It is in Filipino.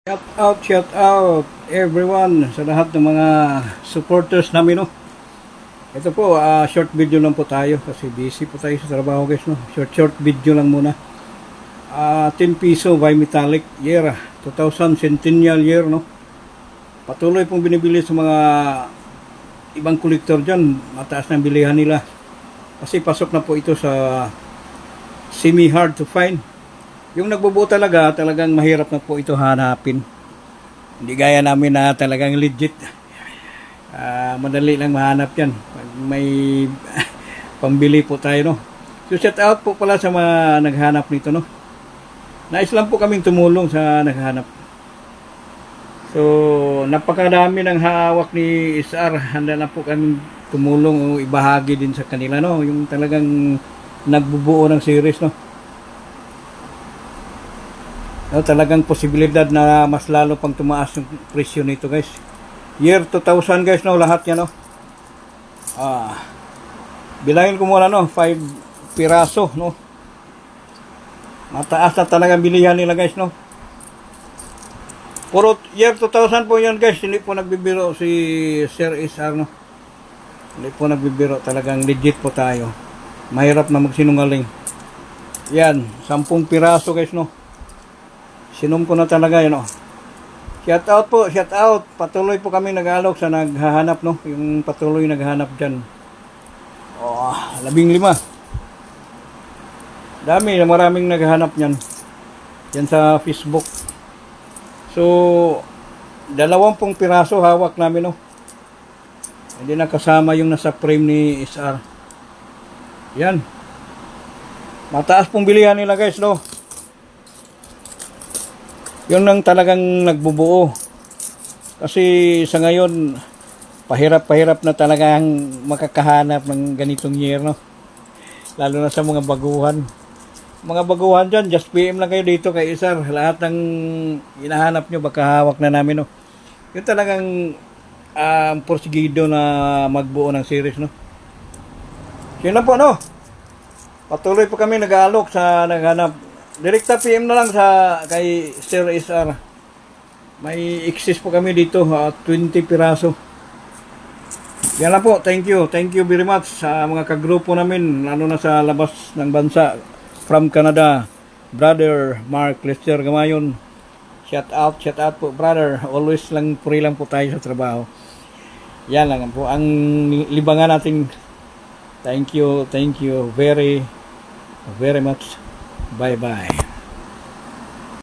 Shout out everyone sa lahat ng mga supporters namin, no. Ito po, short video lang po tayo kasi busy po tayo sa trabaho, guys, no. Short video lang muna. 10 piso by Metallic year 2000 centennial year, no. Patuloy pong binibili sa mga ibang kolektor dyan. Mataas ng bilihan nila kasi pasok na po ito sa semi hard to find. Yung nagbubuo talagang mahirap na po ito hanapin. Hindi gaya namin na talagang legit. Madali lang mahanap yan. May pambili po tayo, no. So shout out po pala sa mga naghanap nito, no. Nais lang po kaming tumulong sa naghanap. So napakadami ng hawak ni SR. Handa na po kaming tumulong o ibahagi din sa kanila, no. Yung talagang nagbubuo ng series, no. No, talagang posibilidad na mas lalo pang tumaas yung presyo nito, guys. Year 2000, guys, no, lahat yan, no. Bilangin ko muna, no, 5 piraso, no. Mataas na talagang bilihan nila, guys, no. Puro year 2000 po yan, guys. Hindi po nagbibiro si Sir SR, no. Hindi po nagbibiro, talagang legit po tayo. Mahirap na magsinungaling. Yan, 10 piraso, guys, no. Sinom ko na talaga yun, oh. Shout out po, shout out. Patuloy po kami nag-alok sa naghahanap, no. Yung patuloy naghahanap dyan. 15. Maraming naghahanap yan. Yan sa Facebook. So 20 piraso hawak namin, no. Hindi na kasama yung nasa frame ni SR. Yan. Mataas pong bilihan nila, guys, no. Yun lang talagang nagbubuo. Kasi sa ngayon, pahirap na talagang makakahanap ng ganitong year, no? Lalo na sa mga baguhan. Mga baguhan dyan, just PM lang kayo dito kay SR. Lahat ng hinahanap nyo, baka hawak na namin, no? Yun talagang porsigido na magbuo ng series, no? Yun lang po, no? Patuloy po kami nag-aalok sa naghanap. Direkta PM na lang sa kay Sir SR. May excess po kami dito, 20 piraso. Yan lang po, thank you very much sa mga kagrupo namin, lalo na sa labas ng bansa. From Canada, brother Mark Lester Gamayon. Shout out po, brother. Always lang, puri lang po tayo sa trabaho. Yan lang po ang libangan natin. Thank you very much. Bye-bye.